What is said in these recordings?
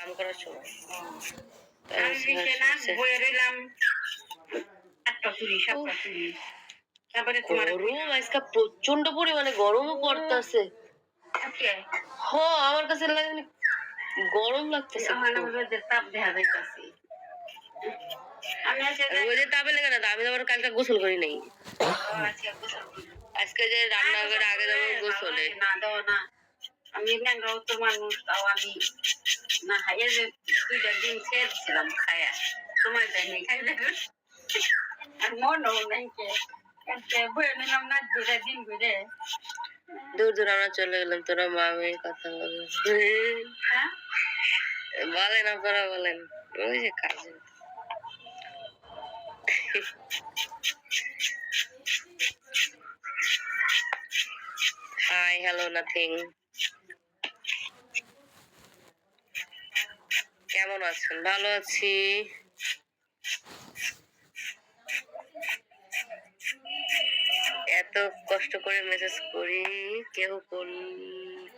কাম করার সময় প্রচন্ড পরিমাণে গরমও পড়তেছে। আমার কাছে লাগে গরম লাগতেছে, তাপ দেখা যাইতেছে। রোদের তাপে লেগে না, আমি তো কালকে গোসল করি নাই। আজকে যে রান্না করে আগে যাবো গোসলে না দেওয়া না। আমি ম্যাঙ্গাও তো মানুষ, তাও আমি না খাইয়ে যে 2টা দিন খেয়েছিলাম, খায়া সময় দেয়নি খাইলে আর মনও নাই বয়ে নিলাম না 2টা দিন ঘুরে দূর দূর আমরা চলে গেলাম। তোরা মা মেয়ে কথা বলে বলেন, আপনারা বলেন। ওই যে কাজে হাই হ্যালো নাথিং। কেমন আছেন? ভালো আছি। এত কষ্ট করে মেসেজ করি, কেউ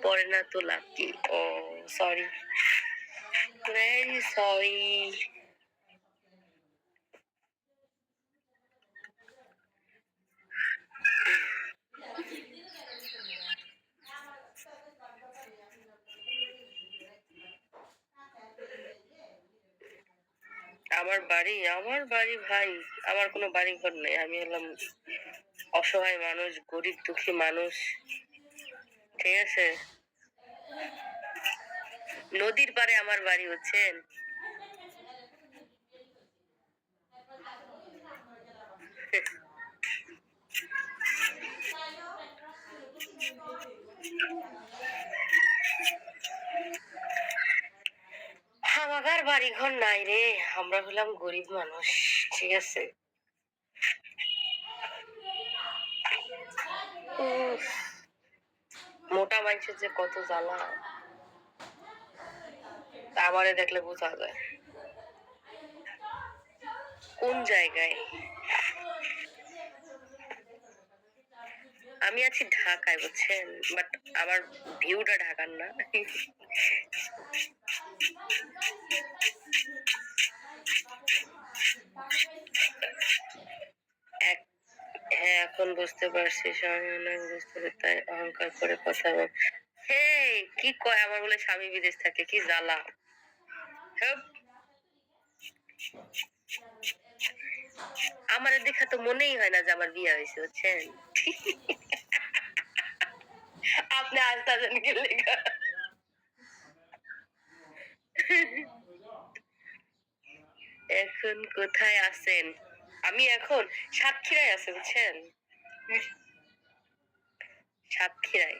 পড়ে না তো লাভ কি? ও সরি, ভেরি সরি। আমার বাড়ি ভাই, আমার কোনো বাড়ি ঘর নেই। আমি হলাম অসহায় মানুষ, গরিব দুঃখী মানুষ, ঠিক আছে? নদীর পাড়ে আমার বাড়ি, হচ্ছেন। আমার বাড়ি ঘর নাই রে, আমরা হলাম গরিব মানুষ, ঠিক আছে? মোটা মানুষের যে কত জ্বালা, আমারে দেখলে বোঝা যায় কোন জায়গায়। আমি আছি ঢাকায়, বুঝছেন, বাট আমার ভিউটা ঢাকার না। হ্যাঁ, এখন বুঝতে পারছি, বুঝতে পারি, তাই অহংকার করে কথা বল। হে কি কয়, আমার বলে স্বামী বিদেশ থাকে, কি জ্বালা। আমার দেখা তো মনেই হয় না যে আমার বিয়ে হয়েছে, বুঝছেন। আপনি আস্তে গেলে এখন কোথায় আছেন? আমি এখন সাতক্ষীরায় আছি, বুঝছেন, সাতক্ষীরায়।